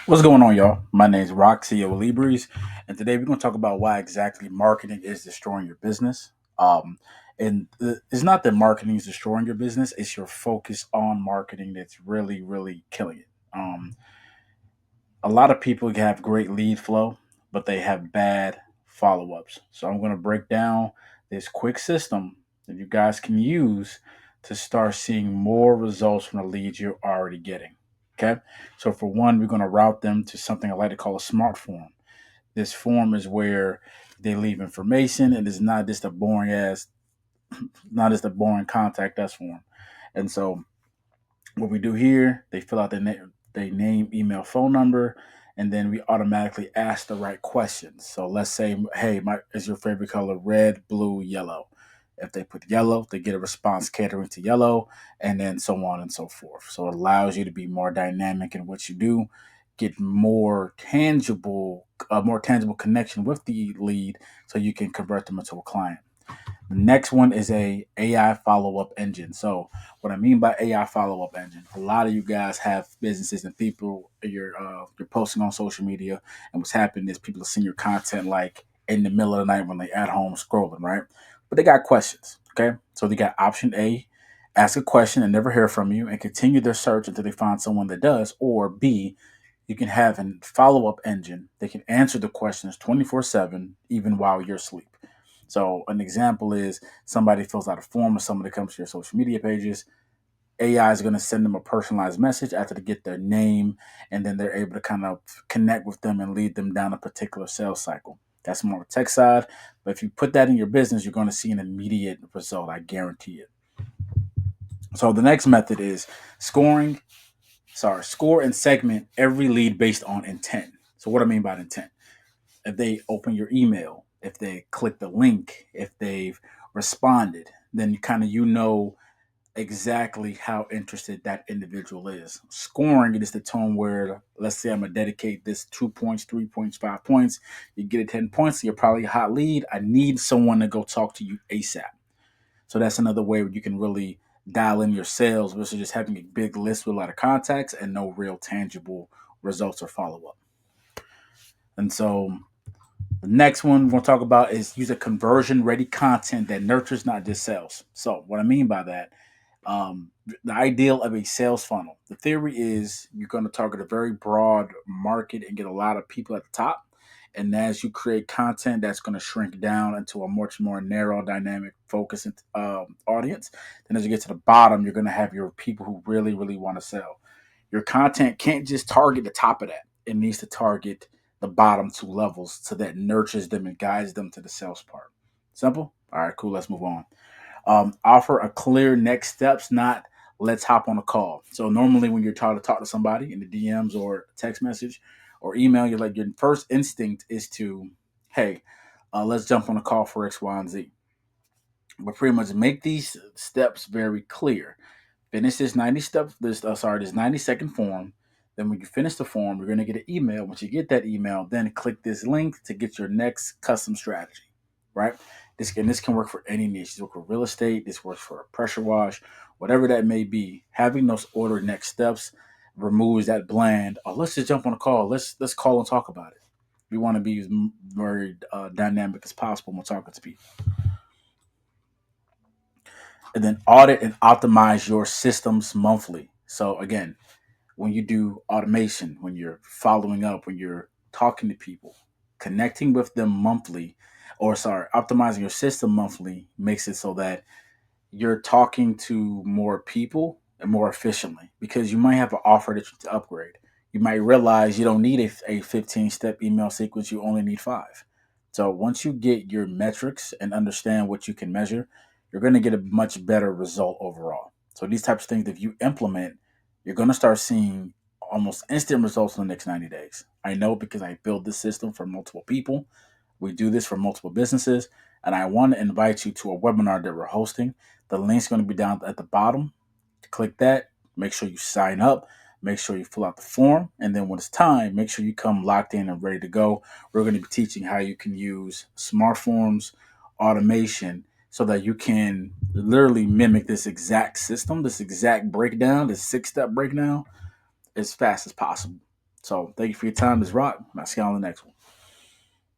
What's going on, y'all? My name is Roxy Libres, and today we're going to talk about why exactly marketing is destroying your business. It's not that marketing is destroying your business; it's your focus on marketing that's really, really killing it. A lot of people have great lead flow, but they have bad follow ups. So I'm going to break down this quick system that you guys can use to start seeing more results from the leads you're already getting. Okay. So for one, we're going to route them to something I like to call a smart form. This form is where they leave information and it's not just a boring contact us form. And so what we do here, they fill out their name, email, phone number, and then we automatically ask the right questions. So let's say, hey, is your favorite color red, blue, yellow? If they put yellow, they get a response catering to yellow, and then so on and so forth. So it allows you to be more dynamic in what you do, get more tangible connection with the lead, so you can convert them into a client. The next one is a AI follow up engine. So what I mean by AI follow up engine, a lot of you guys have businesses and people you're posting on social media, and what's happening is people are seeing your content like in the middle of the night when they at home scrolling, right? But they got questions. Okay, so they got option A, ask a question and never hear from you, and continue their search until they find someone that does, or B, you can have a follow up engine that can answer the questions 24/7, even while you're asleep. So, an example is somebody fills out a form or somebody comes to your social media pages. AI is going to send them a personalized message after they get their name, and then they're able to kind of connect with them and lead them down a particular sales cycle. That's more on the tech side. But if you put that in your business, you're going to see an immediate result. I guarantee it. So, the next method is score and segment every lead based on intent. So, what I mean by intent, if they open your email, if they click the link, if they've responded, then you know exactly how interested that individual is. Scoring it is the tone where, let's say I'm gonna dedicate this 2 points, 3 points, 5 points. You get it 10 points, you're probably a hot lead. I need someone to go talk to you ASAP. So that's another way where you can really dial in your sales versus just having a big list with a lot of contacts and no real tangible results or follow up. And so the next one we're going to talk about is use a conversion ready content that nurtures, not just sales. So, what I mean by that, the ideal of a sales funnel. The theory is you're going to target a very broad market and get a lot of people at the top. And as you create content, that's going to shrink down into a much more narrow, dynamic, focused audience. Then, as you get to the bottom, you're going to have your people who really, really want to sell. Your content can't just target the top of that, it needs to target the bottom two levels so that nurtures them and guides them to the sales part. Simple? All right, cool. Let's move on. Offer a clear next steps, not let's hop on a call. So normally when you're trying to talk to somebody in the DMs or text message or email, you're like your first instinct is to, hey, let's jump on a call for X, Y, and Z. But pretty much make these steps very clear. Finish this 90 steps, this 90-second form. Then when you finish the form, you're gonna get an email. Once you get that email, then click this link to get your next custom strategy. Right? This can work for any niche. This work for real estate, this works for a pressure wash, whatever that may be. Having those ordered next steps removes that bland. Oh, let's just jump on a call. Let's call and talk about it. We want to be as very dynamic as possible when we're talking to people. And then audit and optimize your systems monthly. So again, when you do automation, when you're following up, when you're talking to people, connecting with them monthly, optimizing your system monthly makes it so that you're talking to more people and more efficiently because you might have an offer that you to upgrade. You might realize you don't need a 15 step email sequence, you only need five. So once you get your metrics and understand what you can measure, you're going to get a much better result overall. So these types of things, if you implement, you're going to start seeing almost instant results in the next 90 days. I know because I built this system for multiple people. We do this for multiple businesses. And I want to invite you to a webinar that we're hosting. The link's going to be down at the bottom. Click that. Make sure you sign up. Make sure you fill out the form. And then when it's time, make sure you come locked in and ready to go. We're going to be teaching how you can use smart forms, automation, so that you can literally mimic this exact system, this exact breakdown, this 6 step breakdown as fast as possible. So thank you for your time, Ms. Rock. I'll see you on the next one.